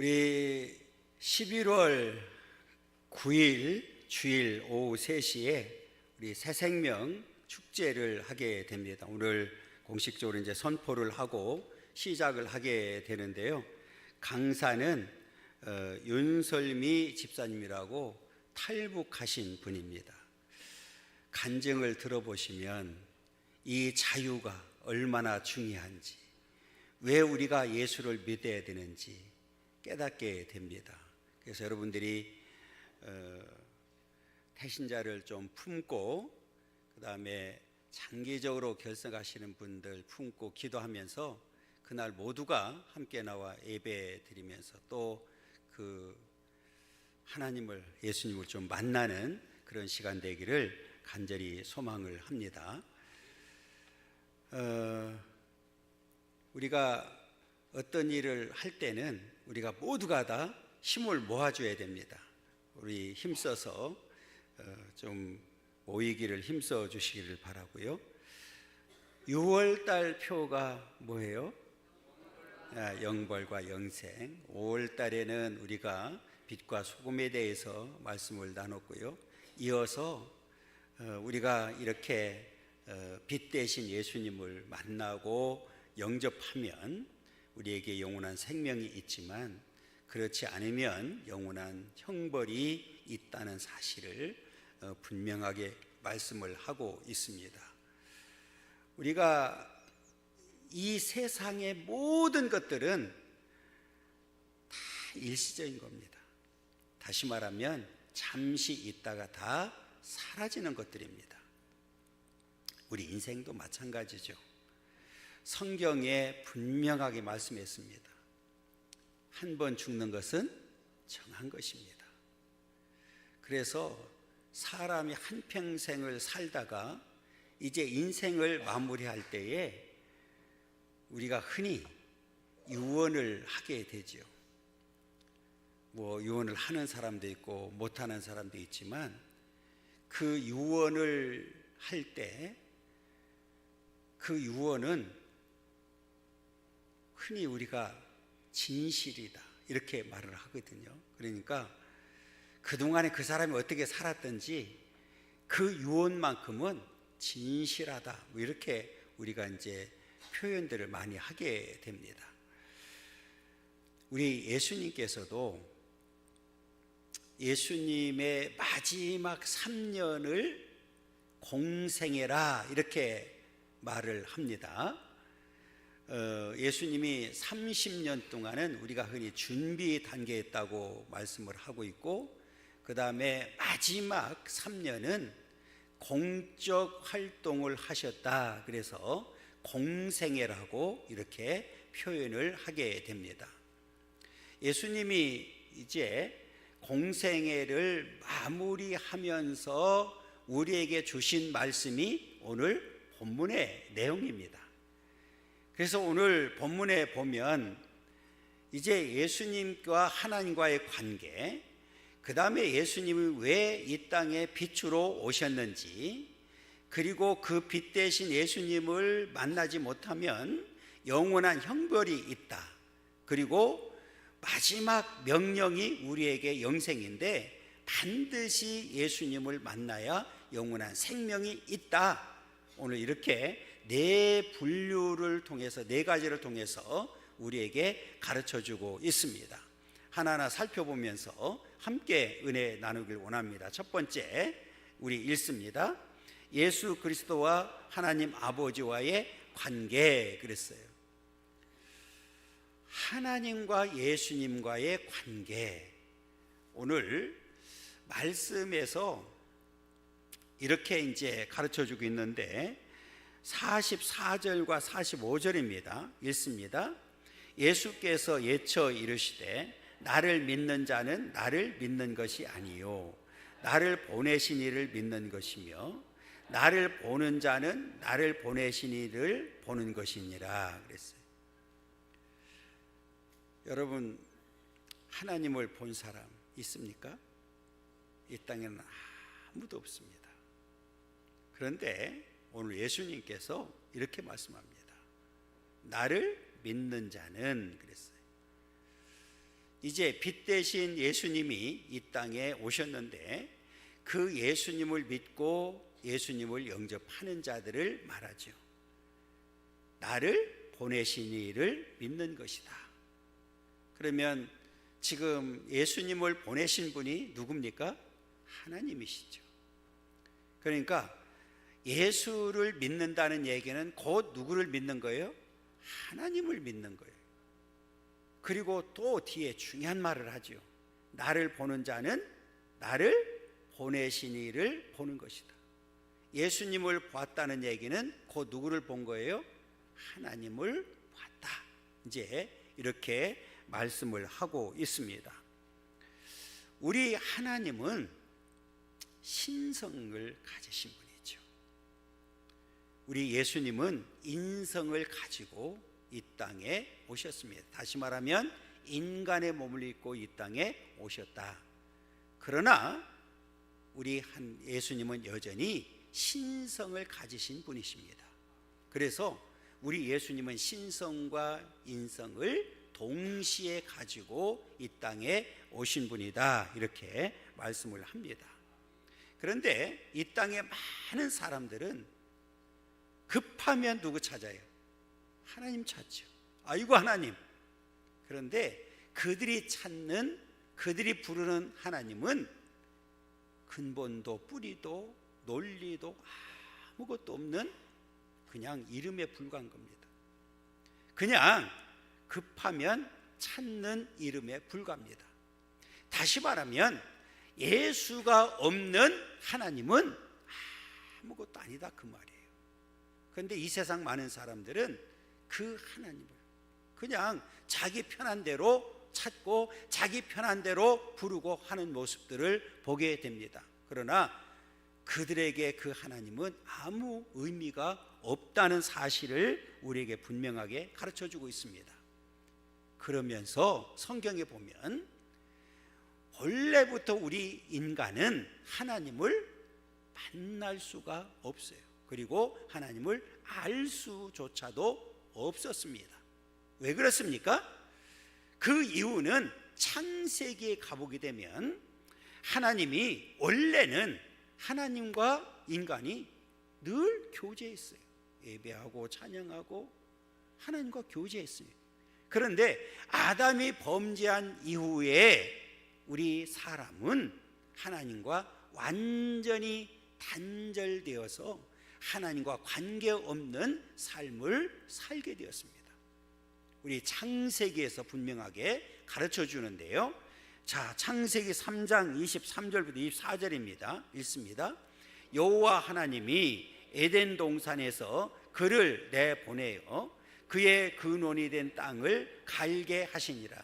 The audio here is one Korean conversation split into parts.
우리 11월 9일 주일 오후 3시에 우리 새생명 축제를 하게 됩니다. 오늘 공식적으로 이제 선포를 하고 시작을 하게 되는데요. 강사는 윤설미 집사님이라고 탈북하신 분입니다. 간증을 들어보시면 이 자유가 얼마나 중요한지, 왜 우리가 예수를 믿어야 되는지 깨닫게 됩니다. 그래서 여러분들이 태신자를 좀 품고, 그 다음에 장기적으로 결석하시는 분들 품고 기도하면서 그날 모두가 함께 나와 예배 드리면서 또 그 하나님을, 예수님을 좀 만나는 그런 시간 되기를 간절히 소망을 합니다. 우리가 어떤 일을 할 때는 우리가 모두가 다 힘을 모아줘야 됩니다. 우리 힘써서 좀 모이기를 힘써 주시기를 바라고요. 6월달 표가 뭐예요? 영벌과 영생. 5월달에는 우리가 빛과 소금에 대해서 말씀을 나눴고요. 이어서 우리가 이렇게 빛 대신 예수님을 만나고 영접하면 우리에게 영원한 생명이 있지만, 그렇지 않으면 영원한 형벌이 있다는 사실을 분명하게 말씀을 하고 있습니다. 우리가 이 세상의 모든 것들은 다 일시적인 겁니다. 다시 말하면 잠시 있다가 다 사라지는 것들입니다. 우리 인생도 마찬가지죠. 성경에 분명하게 말씀했습니다. 한 번 죽는 것은 정한 것입니다. 그래서 사람이 한평생을 살다가 이제 인생을 마무리할 때에 우리가 흔히 유언을 하게 되죠. 유언을 하는 사람도 있고 못하는 사람도 있지만, 그 유언을 할 때 그 유언은 흔히 우리가 진실이다 이렇게 말을 하거든요. 그러니까 그동안에 그 사람이 어떻게 살았든지 그 유언만큼은 진실하다, 이렇게 우리가 이제 표현들을 많이 하게 됩니다. 우리 예수님께서도 예수님의 마지막 3년을 공생애라 이렇게 말을 합니다. 예수님이 30년 동안은 우리가 흔히 준비 단계에 있다고 말씀을 하고 있고, 그 다음에 마지막 3년은 공적 활동을 하셨다. 그래서 공생애라고 이렇게 표현을 하게 됩니다. 예수님이 이제 공생애를 마무리하면서 우리에게 주신 말씀이 오늘 본문의 내용입니다. 그래서 오늘 본문에 보면 이제 예수님과 하나님과의 관계, 그 다음에 예수님이 왜 이 땅에 빛으로 오셨는지, 그리고 그 빛 대신 예수님을 만나지 못하면 영원한 형벌이 있다. 그리고 마지막 명령이 우리에게 영생인데 반드시 예수님을 만나야 영원한 생명이 있다. 오늘 이렇게 네 분류를 통해서, 네 가지를 통해서 우리에게 가르쳐주고 있습니다. 하나하나 살펴보면서 함께 은혜 나누길 원합니다. 첫 번째, 우리 읽습니다. 예수 그리스도와 하나님 아버지와의 관계, 그랬어요. 하나님과 예수님과의 관계. 오늘 말씀에서 이렇게 이제 가르쳐주고 있는데 44절과 45절입니다. 읽습니다. 예수께서 예쳐 이르시되 나를 믿는 자는 나를 믿는 것이 아니요 나를 보내신 이를 믿는 것이며 나를 보는 자는 나를 보내신 이를 보는 것이니라 그랬어요. 여러분, 하나님을 본 사람 있습니까? 이 땅에는 아무도 없습니다. 그런데 오늘 예수님께서 이렇게 말씀합니다. 나를 믿는 자는, 그랬어요. 이제 빛 대신 예수님이 이 땅에 오셨는데 그 예수님을 믿고 예수님을 영접하는 자들을 말하죠. 나를 보내신 이를 믿는 것이다. 그러면 지금 예수님을 보내신 분이 누굽니까? 하나님이시죠. 그러니까 예수를 믿는다는 얘기는 곧 누구를 믿는 거예요? 하나님을 믿는 거예요. 그리고 또 뒤에 중요한 말을 하죠. 나를 보는 자는 나를 보내신 이를 보는 것이다. 예수님을 보았다는 얘기는 곧 누구를 본 거예요? 하나님을 봤다. 이제 이렇게 말씀을 하고 있습니다. 우리 하나님은 신성을 가지신 분이죠. 우리 예수님은 인성을 가지고 이 땅에 오셨습니다. 다시 말하면 인간의 몸을 입고 이 땅에 오셨다. 그러나 우리 예수님은 여전히 신성을 가지신 분이십니다. 그래서 우리 예수님은 신성과 인성을 동시에 가지고 이 땅에 오신 분이다. 이렇게 말씀을 합니다. 그런데 이 땅에 많은 사람들은 급하면 누구 찾아요? 하나님 찾죠. 아이고 하나님. 그런데 그들이 찾는, 그들이 부르는 하나님은 근본도 뿌리도 논리도 아무것도 없는 그냥 이름에 불과한 겁니다. 그냥 급하면 찾는 이름에 불과합니다. 다시 말하면 예수가 없는 하나님은 아무것도 아니다 그 말이에요. 그런데 이 세상 많은 사람들은 그 하나님을 그냥 자기 편한 대로 찾고 자기 편한 대로 부르고 하는 모습들을 보게 됩니다. 그러나 그들에게 그 하나님은 아무 의미가 없다는 사실을 우리에게 분명하게 가르쳐주고 있습니다. 그러면서 성경에 보면 원래부터 우리 인간은 하나님을 만날 수가 없어요. 그리고 하나님을 알 수조차도 없었습니다. 왜 그렇습니까? 그 이유는 창세기에 가보게 되면 하나님이 원래는 하나님과 인간이 늘 교제했어요. 예배하고 찬양하고 하나님과 교제했어요. 그런데 아담이 범죄한 이후에 우리 사람은 하나님과 완전히 단절되어서 하나님과 관계없는 삶을 살게 되었습니다. 우리 창세기에서 분명하게 가르쳐 주는데요. 자, 창세기 3장 23절부터 24절입니다. 읽습니다. 여호와 하나님이 에덴 동산에서 그를 내보내어 그의 근원이 된 땅을 갈게 하시니라.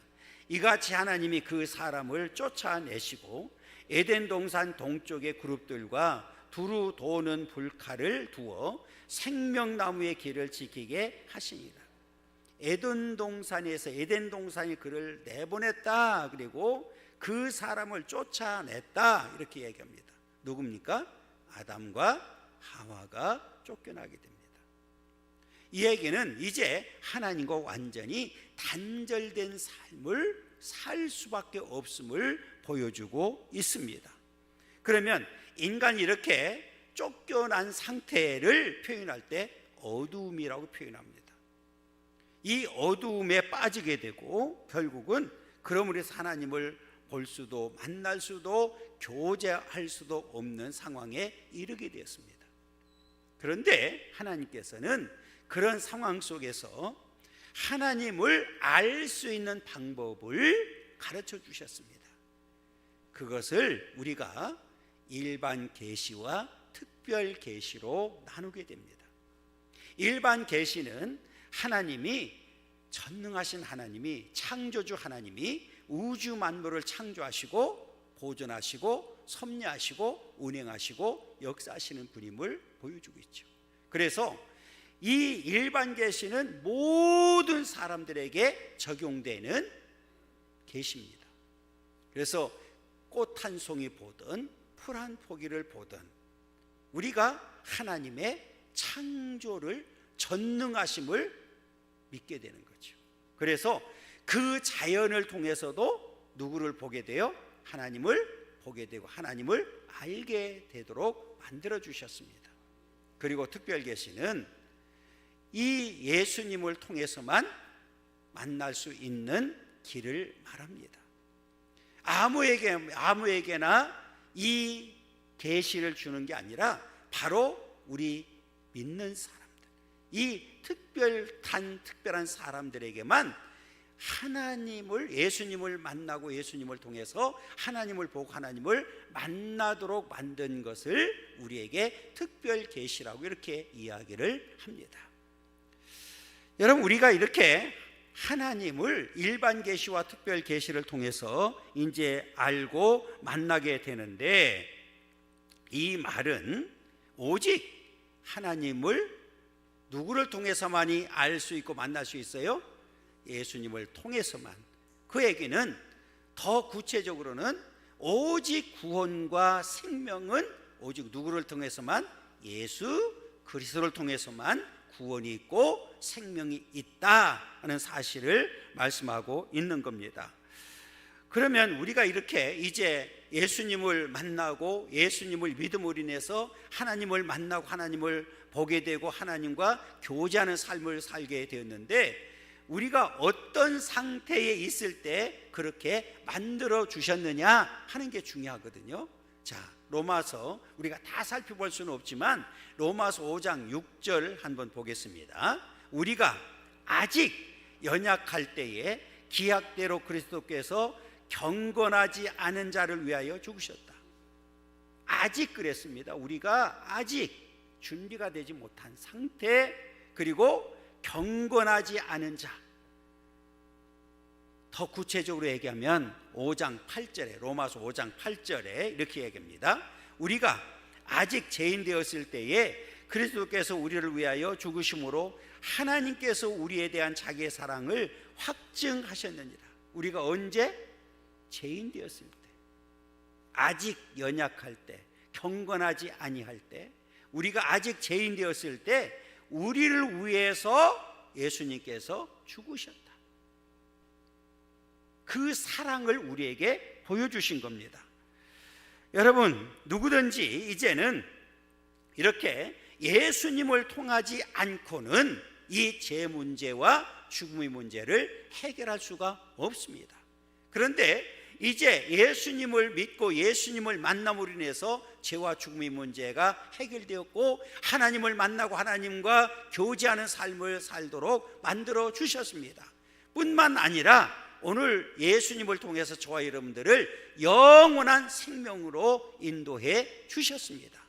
이같이 하나님이 그 사람을 쫓아내시고 에덴 동산 동쪽의 그룹들과 두루 도는 불칼을 두어 생명나무의 길을 지키게 하시니라. 에덴 동산이 그를 내보냈다. 그리고 그 사람을 쫓아냈다. 이렇게 얘기합니다. 누굽니까? 아담과 하와가 쫓겨나게 됩니다. 이 얘기는 이제 하나님과 완전히 단절된 삶을 살 수밖에 없음을 보여주고 있습니다. 그러면 인간이 이렇게 쫓겨난 상태를 표현할 때 어두움이라고 표현합니다. 이 어두움에 빠지게 되고 결국은 그러므로 하나님을 볼 수도 만날 수도 교제할 수도 없는 상황에 이르게 되었습니다. 그런데 하나님께서는 그런 상황 속에서 하나님을 알 수 있는 방법을 가르쳐 주셨습니다. 그것을 우리가 일반 계시와 특별 계시로 나누게 됩니다. 일반 계시는 하나님이 전능하신 하나님이 창조주 하나님이 우주 만물을 창조하시고 보존하시고 섭리하시고 운행하시고 역사하시는 분임을 보여주고 있죠. 그래서 이 일반 계시는 모든 사람들에게 적용되는 계시입니다. 그래서 꽃 한 송이 보든 풀 한 포기를 보든 우리가 하나님의 창조를 전능하심을 믿게 되는 거죠. 그래서 그 자연을 통해서도 누구를 보게 돼요? 하나님을 보게 되고 하나님을 알게 되도록 만들어 주셨습니다. 그리고 특별계시는 이 예수님을 통해서만 만날 수 있는 길을 말합니다. 아무에게나 이 계시를 주는 게 아니라 바로 우리 믿는 사람들, 이 특별한 사람들에게만 하나님을, 예수님을 만나고 예수님을 통해서 하나님을 보고 하나님을 만나도록 만든 것을 우리에게 특별 계시라고 이렇게 이야기를 합니다. 여러분, 우리가 이렇게 하나님을 일반 계시와 특별 계시를 통해서 이제 알고 만나게 되는데, 이 말은 오직 하나님을 누구를 통해서만이 알 수 있고 만날 수 있어요? 예수님을 통해서만. 그 얘기는 더 구체적으로는 오직 구원과 생명은 오직 누구를 통해서만? 예수 그리스도를 통해서만 구원이 있고 생명이 있다 하는 사실을 말씀하고 있는 겁니다. 그러면 우리가 이렇게 이제 예수님을 만나고 예수님을 믿음으로 인해서 하나님을 만나고 하나님을 보게 되고 하나님과 교제하는 삶을 살게 되었는데, 우리가 어떤 상태에 있을 때 그렇게 만들어 주셨느냐 하는 게 중요하거든요. 자, 로마서 우리가 다 살펴볼 수는 없지만 로마서 5장 6절 한번 보겠습니다. 우리가 아직 연약할 때에 기약대로 그리스도께서 경건하지 않은 자를 위하여 죽으셨다. 아직 그랬습니다. 우리가 아직 준비가 되지 못한 상태, 그리고 경건하지 않은 자. 더 구체적으로 얘기하면 5장 8절에, 로마서 5장 8절에 이렇게 얘기합니다. 우리가 아직 죄인 되었을 때에 그리스도께서 우리를 위하여 죽으심으로 하나님께서 우리에 대한 자기의 사랑을 확증하셨느니라. 우리가 언제? 죄인 되었을 때, 아직 연약할 때, 경건하지 아니할 때, 우리가 아직 죄인 되었을 때 우리를 위해서 예수님께서 죽으셨다. 그 사랑을 우리에게 보여주신 겁니다. 여러분, 누구든지 이제는 이렇게 예수님을 통하지 않고는 이 죄 문제와 죽음의 문제를 해결할 수가 없습니다. 그런데 이제 예수님을 믿고 예수님을 만남으로 인해서 죄와 죽음의 문제가 해결되었고 하나님을 만나고 하나님과 교제하는 삶을 살도록 만들어 주셨습니다. 뿐만 아니라 오늘 예수님을 통해서 저와 여러분들을 영원한 생명으로 인도해 주셨습니다.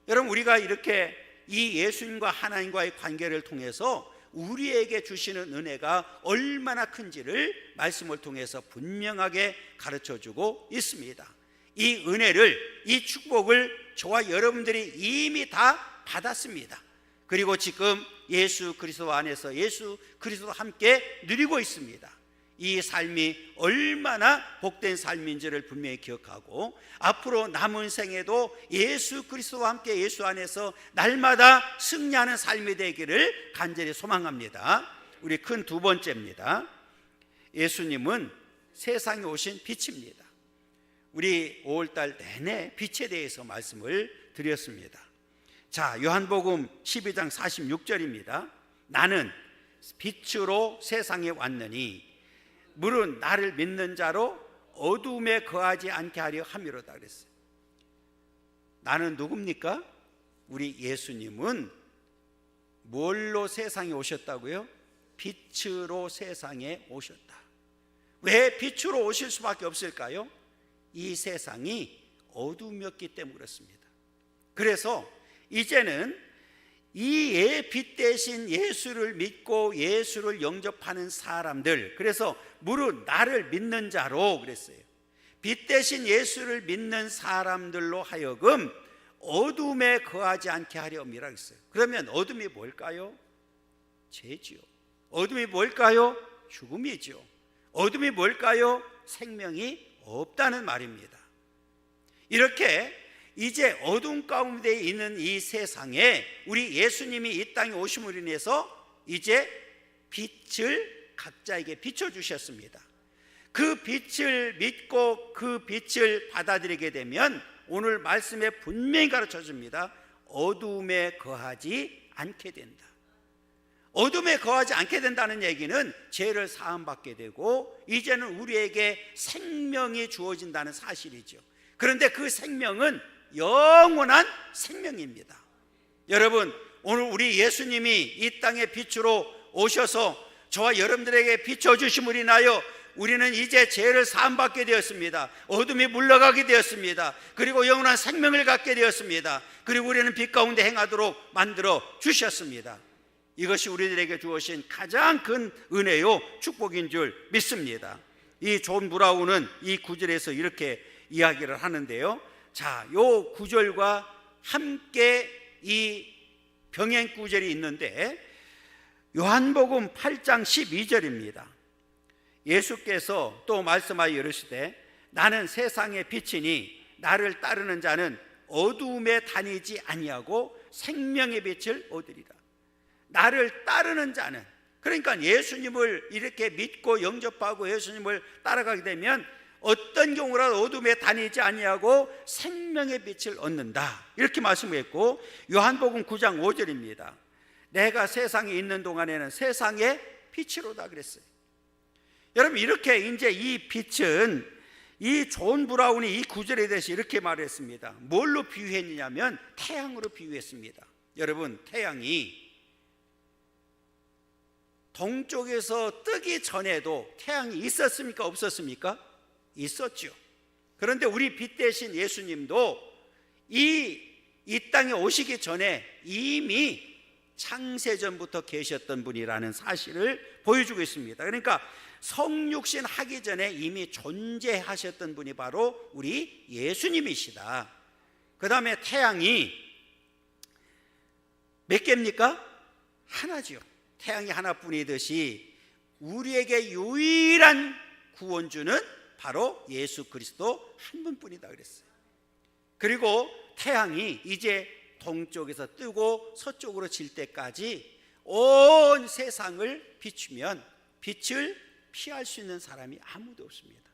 여러분, 우리가 이렇게 이 예수님과 하나님과의 관계를 통해서 우리에게 주시는 은혜가 얼마나 큰지를 말씀을 통해서 분명하게 가르쳐주고 있습니다. 이 은혜를, 이 축복을 저와 여러분들이 이미 다 받았습니다. 그리고 지금 예수 그리스도 안에서 예수 그리스도와 함께 누리고 있습니다. 이 삶이 얼마나 복된 삶인지를 분명히 기억하고 앞으로 남은 생에도 예수 그리스도와 함께 예수 안에서 날마다 승리하는 삶이 되기를 간절히 소망합니다. 우리 큰 두 번째입니다. 예수님은 세상에 오신 빛입니다. 우리 5월달 내내 빛에 대해서 말씀을 드렸습니다. 자, 요한복음 12장 46절입니다. 나는 빛으로 세상에 왔느니 물은 나를 믿는 자로 어둠에 거하지 않게 하려 함이로다 그랬어요. 나는 누굽니까? 우리 예수님은 뭘로 세상에 오셨다고요? 빛으로 세상에 오셨다. 왜 빛으로 오실 수밖에 없을까요? 이 세상이 어둠이었기 때문에 그렇습니다. 그래서 이제는 이 빛 대신 예수를 믿고 예수를 영접하는 사람들, 그래서 무릇 나를 믿는 자로 그랬어요. 빛 대신 예수를 믿는 사람들로 하여금 어둠에 거하지 않게 하려함이라고 했어요. 그러면 어둠이 뭘까요? 죄지요. 어둠이 뭘까요? 죽음이죠. 어둠이 뭘까요? 생명이 없다는 말입니다. 이렇게 이제 어둠 가운데 있는 이 세상에 우리 예수님이 이 땅에 오심으로 인해서 이제 빛을 각자에게 비춰주셨습니다. 그 빛을 믿고 그 빛을 받아들이게 되면 오늘 말씀에 분명히 가르쳐 줍니다. 어두움에 거하지 않게 된다. 어둠에 거하지 않게 된다는 얘기는 죄를 사함받게 되고 이제는 우리에게 생명이 주어진다는 사실이죠. 그런데 그 생명은 영원한 생명입니다. 여러분, 오늘 우리 예수님이 이 땅의 빛으로 오셔서 저와 여러분들에게 비춰주심을 인하여 우리는 이제 죄를 사함받게 되었습니다. 어둠이 물러가게 되었습니다. 그리고 영원한 생명을 갖게 되었습니다. 그리고 우리는 빛 가운데 행하도록 만들어 주셨습니다. 이것이 우리들에게 주어진 가장 큰 은혜요 축복인 줄 믿습니다. 이 존 브라운은 이 구절에서 이렇게 이야기를 하는데요. 자, 요 구절과 함께 이 병행 구절이 있는데 요한복음 8장 12절입니다. 예수께서 또 말씀하여 이르시되 나는 세상의 빛이니 나를 따르는 자는 어두움에 다니지 아니하고 생명의 빛을 얻으리라. 나를 따르는 자는, 그러니까 예수님을 이렇게 믿고 영접하고 예수님을 따라가게 되면 어떤 경우라도 어둠에 다니지 아니하고 생명의 빛을 얻는다, 이렇게 말씀했고, 요한복음 9장 5절입니다. 내가 세상에 있는 동안에는 세상의 빛이로다 그랬어요. 여러분, 이렇게 이제 이 빛은 이 존 브라운이 이 구절에 대해서 이렇게 말했습니다. 뭘로 비유했냐면 태양으로 비유했습니다. 여러분, 태양이 동쪽에서 뜨기 전에도 태양이 있었습니까? 없었습니까? 있었죠. 그런데 우리 빛 대신 예수님도 이 땅에 오시기 전에 이미 창세전부터 계셨던 분이라는 사실을 보여주고 있습니다. 그러니까 성육신 하기 전에 이미 존재하셨던 분이 바로 우리 예수님이시다. 그 다음에 태양이 몇 개입니까? 하나죠. 태양이 하나뿐이듯이 우리에게 유일한 구원주는 바로 예수 그리스도 한 분뿐이다 그랬어요. 그리고 태양이 이제 동쪽에서 뜨고 서쪽으로 질 때까지 온 세상을 비추면 빛을 피할 수 있는 사람이 아무도 없습니다.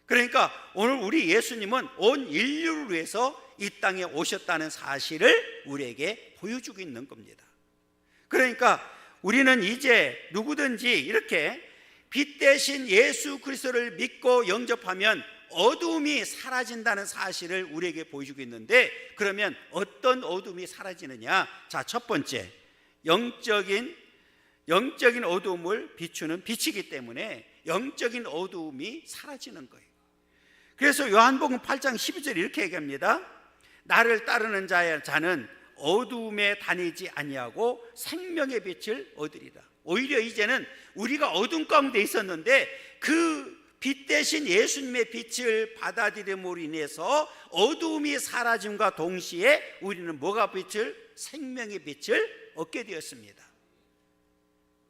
그러니까 오늘 우리 예수님은 온 인류를 위해서 이 땅에 오셨다는 사실을 우리에게 보여주고 있는 겁니다. 그러니까 우리는 이제 누구든지 이렇게 빛 대신 예수 그리스도를 믿고 영접하면 어두움이 사라진다는 사실을 우리에게 보여주고 있는데, 그러면 어떤 어두움이 사라지느냐? 자, 첫 번째, 영적인 어두움을 비추는 빛이기 때문에 영적인 어두움이 사라지는 거예요. 그래서 요한복음 8장 12절 이렇게 얘기합니다. 나를 따르는 자는 어두움에 다니지 아니하고 생명의 빛을 얻으리라. 오히려 이제는 우리가 어둠 가운데 있었는데 그 빛 대신 예수님의 빛을 받아들임으로 인해서 어두움이 사라짐과 동시에 우리는 뭐가 생명의 빛을 얻게 되었습니다.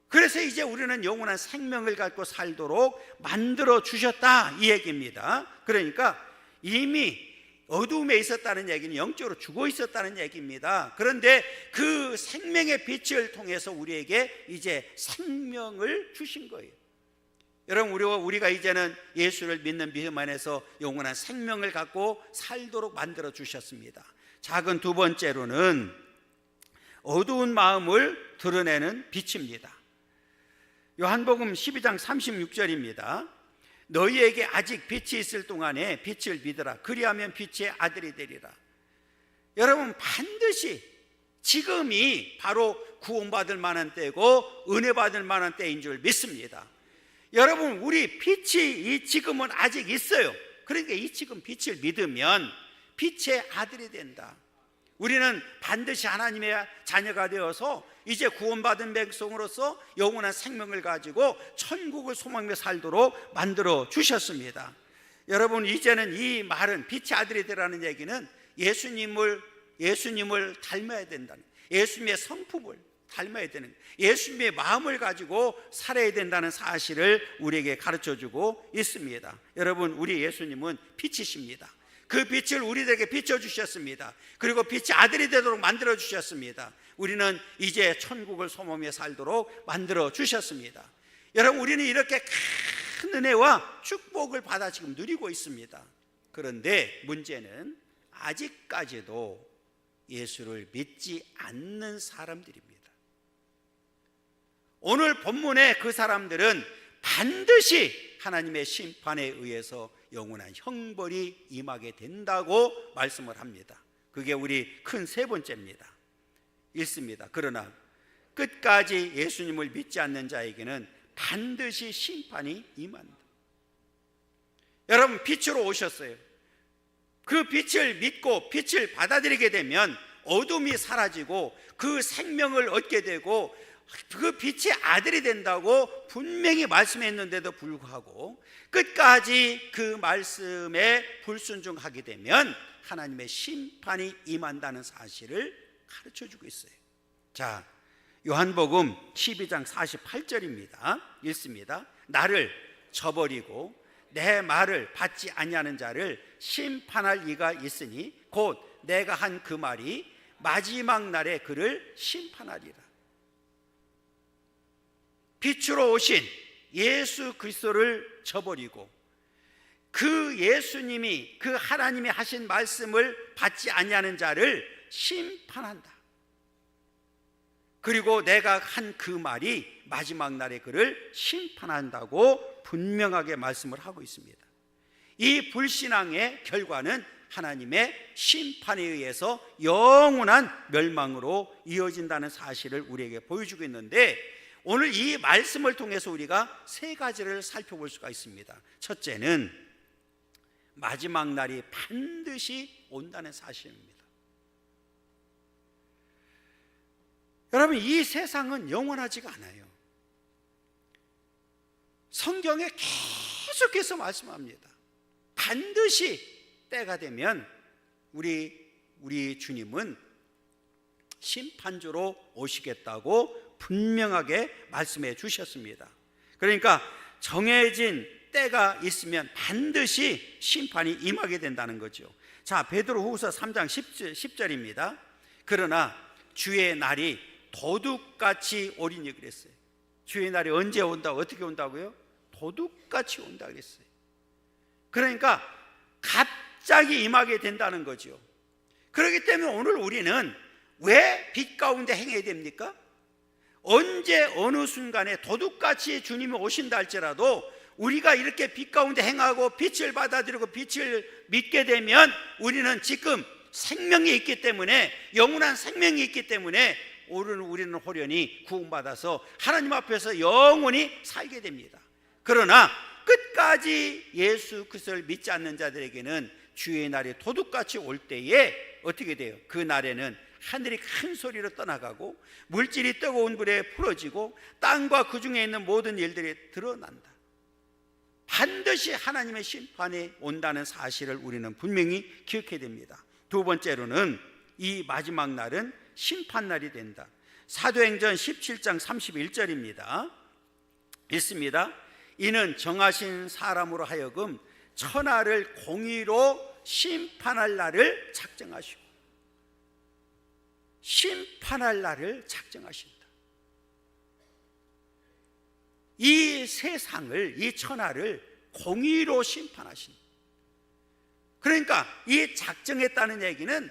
그래서 이제 우리는 영원한 생명을 갖고 살도록 만들어 주셨다, 이 얘기입니다. 그러니까 이미 어두움에 있었다는 얘기는 영적으로 죽어 있었다는 얘기입니다. 그런데 그 생명의 빛을 통해서 우리에게 이제 생명을 주신 거예요. 여러분, 우리가 이제는 예수를 믿는 믿음 안에서 영원한 생명을 갖고 살도록 만들어 주셨습니다. 작은 두 번째로는 어두운 마음을 드러내는 빛입니다. 요한복음 12장 36절입니다. 너희에게 아직 빛이 있을 동안에 빛을 믿으라. 그리하면 빛의 아들이 되리라. 여러분, 반드시 지금이 바로 구원받을 만한 때고 은혜 받을 만한 때인 줄 믿습니다. 여러분, 우리 빛이 이 지금은 아직 있어요. 그러니까 이 지금 빛을 믿으면 빛의 아들이 된다. 우리는 반드시 하나님의 자녀가 되어서 이제 구원받은 백성으로서 영원한 생명을 가지고 천국을 소망하며 살도록 만들어 주셨습니다. 여러분, 이제는 이 말은 빛의 아들이 되라는 얘기는 예수님을 닮아야 된다는, 예수님의 성품을 닮아야 되는, 예수님의 마음을 가지고 살아야 된다는 사실을 우리에게 가르쳐주고 있습니다. 여러분, 우리 예수님은 빛이십니다. 그 빛을 우리들에게 비춰주셨습니다. 그리고 빛의 아들이 되도록 만들어주셨습니다. 우리는 이제 천국을 소망하며 살도록 만들어주셨습니다. 여러분, 우리는 이렇게 큰 은혜와 축복을 받아 지금 누리고 있습니다. 그런데 문제는 아직까지도 예수를 믿지 않는 사람들입니다. 오늘 본문의 그 사람들은 반드시 하나님의 심판에 의해서 영원한 형벌이 임하게 된다고 말씀을 합니다. 그게 우리 큰 세 번째입니다. 읽습니다. 그러나 끝까지 예수님을 믿지 않는 자에게는 반드시 심판이 임한다. 여러분, 빛으로 오셨어요. 그 빛을 믿고 빛을 받아들이게 되면 어둠이 사라지고 그 생명을 얻게 되고 그 빛의 아들이 된다고 분명히 말씀했는데도 불구하고 끝까지 그 말씀에 불순종하게 되면 하나님의 심판이 임한다는 사실을 가르쳐주고 있어요. 자, 요한복음 12장 48절입니다. 읽습니다. 나를 저버리고 내 말을 받지 아니하는 자를 심판할 이가 있으니 곧 내가 한 그 말이 마지막 날에 그를 심판하리라. 빛으로 오신 예수 그리스도를 저버리고 그 예수님이 그 하나님이 하신 말씀을 받지 아니하는 자를 심판한다. 그리고 내가 한 그 말이 마지막 날에 그를 심판한다고 분명하게 말씀을 하고 있습니다. 이 불신앙의 결과는 하나님의 심판에 의해서 영원한 멸망으로 이어진다는 사실을 우리에게 보여주고 있는데, 오늘 이 말씀을 통해서 우리가 세 가지를 살펴볼 수가 있습니다. 첫째는 마지막 날이 반드시 온다는 사실입니다. 여러분, 이 세상은 영원하지가 않아요. 성경에 계속해서 말씀합니다. 반드시 때가 되면 우리 주님은 심판주로 오시겠다고 분명하게 말씀해 주셨습니다. 그러니까 정해진 때가 있으면 반드시 심판이 임하게 된다는 거죠. 자, 베드로후서 3장 10절입니다. 그러나 주의 날이 도둑같이 오리니 그랬어요. 주의 날이 언제 온다고, 어떻게 온다고요? 도둑같이 온다 그랬어요. 그러니까 갑자기 임하게 된다는 거죠. 그렇기 때문에 오늘 우리는 왜 빛 가운데 행해야 됩니까? 언제 어느 순간에 도둑같이 주님이 오신다 할지라도 우리가 이렇게 빛 가운데 행하고 빛을 받아들이고 빛을 믿게 되면 우리는 지금 생명이 있기 때문에, 영원한 생명이 있기 때문에 우리는 호련히 구원받아서 하나님 앞에서 영원히 살게 됩니다. 그러나 끝까지 예수 그리스도를 믿지 않는 자들에게는 주의 날이 도둑같이 올 때에 어떻게 돼요? 그 날에는 하늘이 큰 소리로 떠나가고 물질이 뜨거운 불에 풀어지고 땅과 그 중에 있는 모든 일들이 드러난다. 반드시 하나님의 심판이 온다는 사실을 우리는 분명히 기억해야 됩니다. 두 번째로는 이 마지막 날은 심판날이 된다. 사도행전 17장 31절입니다. 읽습니다. 이는 정하신 사람으로 하여금 천하를 공의로 심판할 날을 작정하시고, 심판할 날을 작정하신다. 이 세상을, 이 천하를 공의로 심판하신다. 그러니까 이 작정했다는 얘기는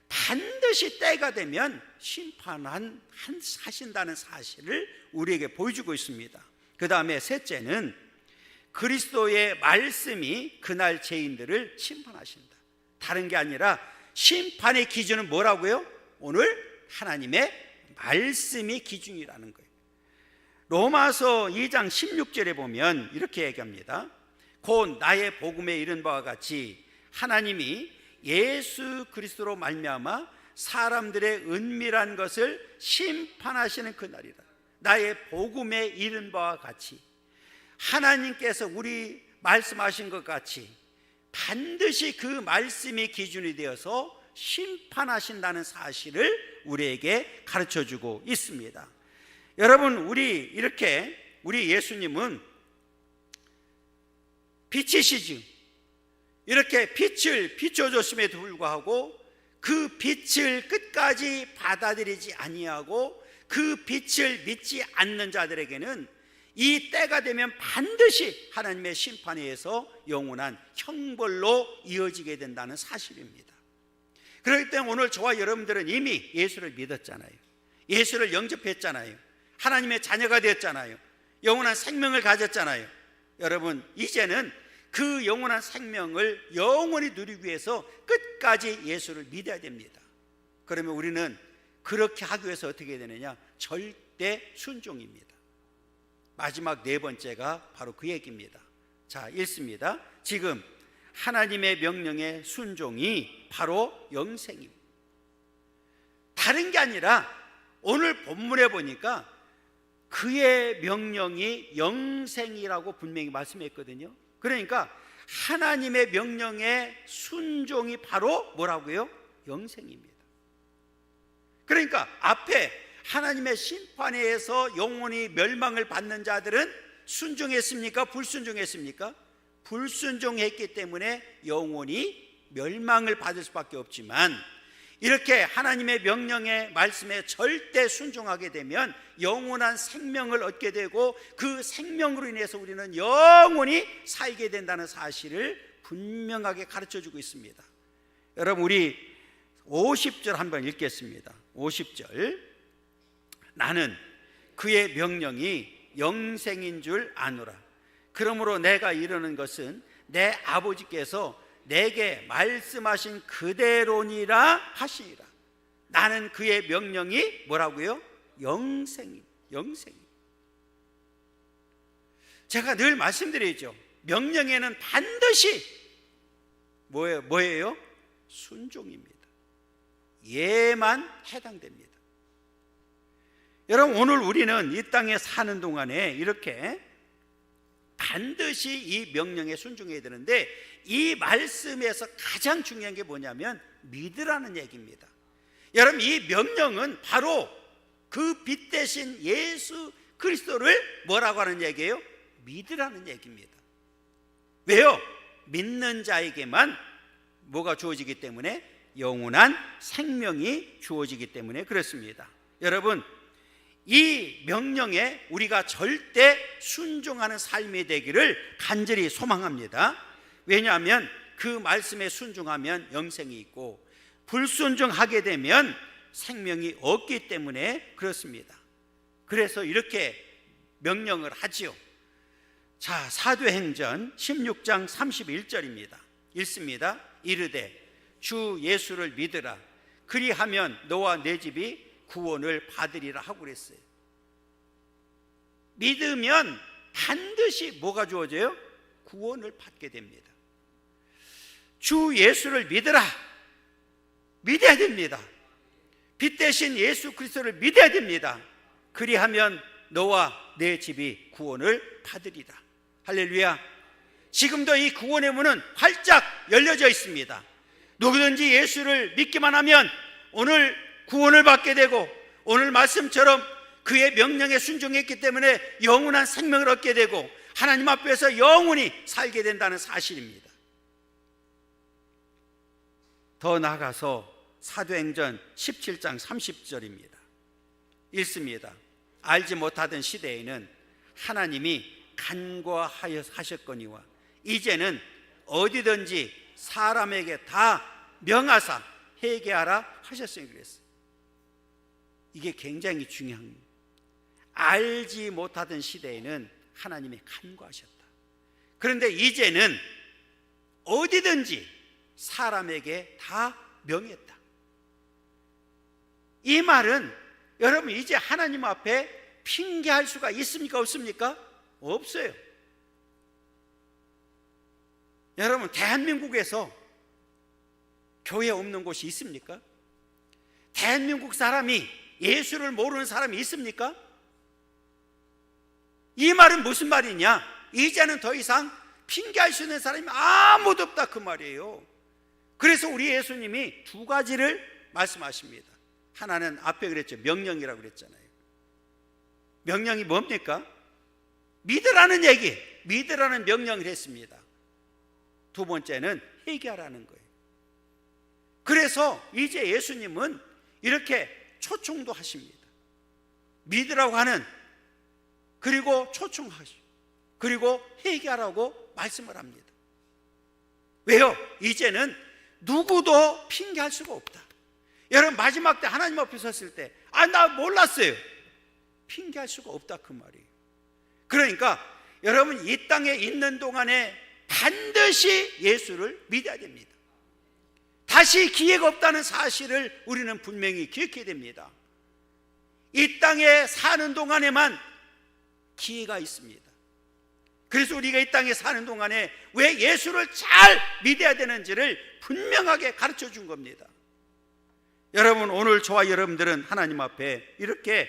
반드시 때가 되면 심판하신다는 사실을 우리에게 보여주고 있습니다. 그 다음에 셋째는 그리스도의 말씀이 그날 죄인들을 심판하신다. 다른 게 아니라 심판의 기준은 뭐라고요? 오늘 하나님의 말씀이 기준이라는 거예요. 로마서 2장 16절에 보면 이렇게 얘기합니다. 곧 나의 복음에 이른 바와 같이 하나님이 예수 그리스도로 말미암아 사람들의 은밀한 것을 심판하시는 그날이다. 나의 복음에 이른 바와 같이 하나님께서 우리 말씀하신 것 같이 반드시 그 말씀이 기준이 되어서 심판하신다는 사실을 우리에게 가르쳐주고 있습니다. 여러분, 우리 예수님은 빛이시죠. 이렇게 빛을 비춰줬음에도 불구하고 그 빛을 끝까지 받아들이지 아니하고 그 빛을 믿지 않는 자들에게는 이 때가 되면 반드시 하나님의 심판에 의해서 영원한 형벌로 이어지게 된다는 사실입니다. 그렇기 때문에 오늘 저와 여러분들은 이미 예수를 믿었잖아요. 예수를 영접했잖아요. 하나님의 자녀가 되었잖아요. 영원한 생명을 가졌잖아요. 여러분, 이제는 그 영원한 생명을 영원히 누리기 위해서 끝까지 예수를 믿어야 됩니다. 그러면 우리는 그렇게 하기 위해서 어떻게 해야 되느냐? 절대 순종입니다. 마지막 네 번째가 바로 그 얘기입니다. 자, 읽습니다. 지금 하나님의 명령의 순종이 바로 영생입니다. 다른 게 아니라 오늘 본문에 보니까 그의 명령이 영생이라고 분명히 말씀했거든요. 그러니까 하나님의 명령의 순종이 바로 뭐라고요? 영생입니다. 그러니까 앞에 하나님의 심판에 의해서 영원히 멸망을 받는 자들은 순종했습니까? 불순종했습니까? 불순종했기 때문에 영원히 멸망을 받을 수밖에 없지만, 이렇게 하나님의 명령의 말씀에 절대 순종하게 되면 영원한 생명을 얻게 되고 그 생명으로 인해서 우리는 영원히 살게 된다는 사실을 분명하게 가르쳐주고 있습니다. 여러분, 우리 50절 한번 읽겠습니다. 50절. 나는 그의 명령이 영생인 줄 아노라. 그러므로 내가 이르는 것은 내 아버지께서 내게 말씀하신 그대로니라 하시니라. 나는 그의 명령이 뭐라고요? 영생이. 제가 늘 말씀드리죠. 명령에는 반드시 뭐예요? 순종입니다. 예만 해당됩니다. 여러분, 오늘 우리는 이 땅에 사는 동안에 이렇게 반드시 이 명령에 순종해야 되는데, 이 말씀에서 가장 중요한 게 뭐냐면 믿으라는 얘기입니다. 여러분, 이 명령은 바로 그 빛 대신 예수 그리스도를 뭐라고 하는 얘기예요? 믿으라는 얘기입니다. 왜요? 믿는 자에게만 뭐가 주어지기 때문에? 영원한 생명이 주어지기 때문에 그렇습니다. 여러분, 이 명령에 우리가 절대 순종하는 삶이 되기를 간절히 소망합니다. 왜냐하면 그 말씀에 순종하면 영생이 있고, 불순종하게 되면 생명이 없기 때문에 그렇습니다. 그래서 이렇게 명령을 하지요. 자, 사도행전 16장 31절입니다. 읽습니다. 이르되 주 예수를 믿으라. 그리하면 너와 내 집이 구원을 받으리라 하고 그랬어요. 믿으면 반드시 뭐가 주어져요? 구원을 받게 됩니다. 주 예수를 믿으라. 믿어야 됩니다. 빛 대신 예수 그리스도를 믿어야 됩니다. 그리하면 너와 내 집이 구원을 받으리라. 할렐루야. 지금도 이 구원의 문은 활짝 열려져 있습니다. 누구든지 예수를 믿기만 하면 오늘 구원을 받게 되고, 오늘 말씀처럼 그의 명령에 순종했기 때문에 영원한 생명을 얻게 되고 하나님 앞에서 영원히 살게 된다는 사실입니다. 더 나아가서 사도행전 17장 30절입니다. 읽습니다. 알지 못하던 시대에는 하나님이 간과하셨거니와 이제는 어디든지 사람에게 다 명하사 회개하라 하셨으니 그랬어요. 이게 굉장히 중요합니다. 알지 못하던 시대에는 하나님이 간과하셨다. 그런데 이제는 어디든지 사람에게 다 명했다. 이 말은 여러분, 이제 하나님 앞에 핑계할 수가 있습니까? 없습니까? 없어요. 여러분, 대한민국에서 교회 없는 곳이 있습니까? 대한민국 사람이 예수를 모르는 사람이 있습니까? 이 말은 무슨 말이냐? 이제는 더 이상 핑계할 수 있는 사람이 아무도 없다, 그 말이에요. 그래서 우리 예수님이 두 가지를 말씀하십니다. 하나는 앞에 그랬죠. 명령이라고 그랬잖아요. 명령이 뭡니까? 믿으라는 얘기, 믿으라는 명령을 했습니다. 두 번째는 회개하라는 거예요. 그래서 이제 예수님은 이렇게 초청도 하십니다. 믿으라고 하는 그리고 초청하시고 그리고 회개하라고 말씀을 합니다. 왜요? 이제는 누구도 핑계할 수가 없다. 여러분, 마지막 때 하나님 앞에 섰을 때 나 몰랐어요, 핑계할 수가 없다, 그 말이에요. 그러니까 여러분, 이 땅에 있는 동안에 반드시 예수를 믿어야 됩니다. 다시 기회가 없다는 사실을 우리는 분명히 기억해야 됩니다. 이 땅에 사는 동안에만 기회가 있습니다. 그래서 우리가 이 땅에 사는 동안에 왜 예수를 잘 믿어야 되는지를 분명하게 가르쳐 준 겁니다. 여러분, 오늘 저와 여러분들은 하나님 앞에 이렇게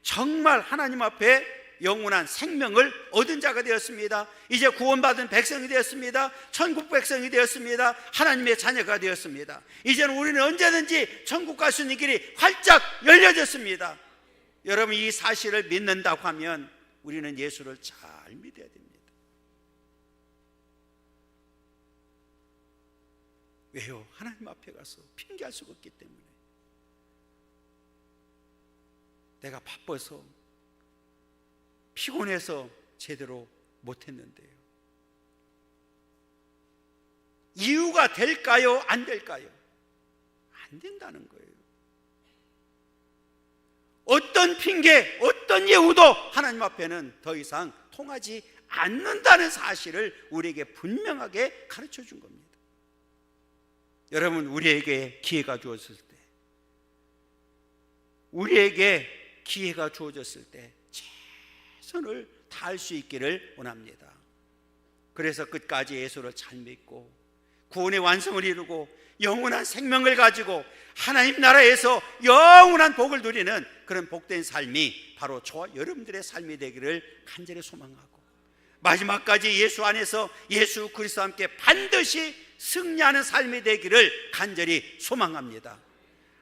정말 하나님 앞에 영원한 생명을 얻은 자가 되었습니다. 이제 구원받은 백성이 되었습니다. 천국 백성이 되었습니다. 하나님의 자녀가 되었습니다. 이제는 우리는 언제든지 천국 갈 수 있는 길이 활짝 열려졌습니다. 여러분, 이 사실을 믿는다고 하면 우리는 예수를 잘 믿어야 됩니다. 왜요? 하나님 앞에 가서 핑계할 수가 없기 때문에. 내가 바빠서 피곤해서 제대로 못했는데요. 이유가 될까요? 안 될까요? 안 된다는 거예요. 어떤 핑계, 어떤 예우도 하나님 앞에는 더 이상 통하지 않는다는 사실을 우리에게 분명하게 가르쳐 준 겁니다. 여러분, 우리에게 기회가 주어졌을 때, 우리에게 기회가 주어졌을 때 최선을 다할 수 있기를 원합니다. 그래서 끝까지 예수를 잘 믿고 구원의 완성을 이루고 영원한 생명을 가지고 하나님 나라에서 영원한 복을 누리는 그런 복된 삶이 바로 저와 여러분들의 삶이 되기를 간절히 소망하고, 마지막까지 예수 안에서 예수 그리스도와 함께 반드시 승리하는 삶이 되기를 간절히 소망합니다.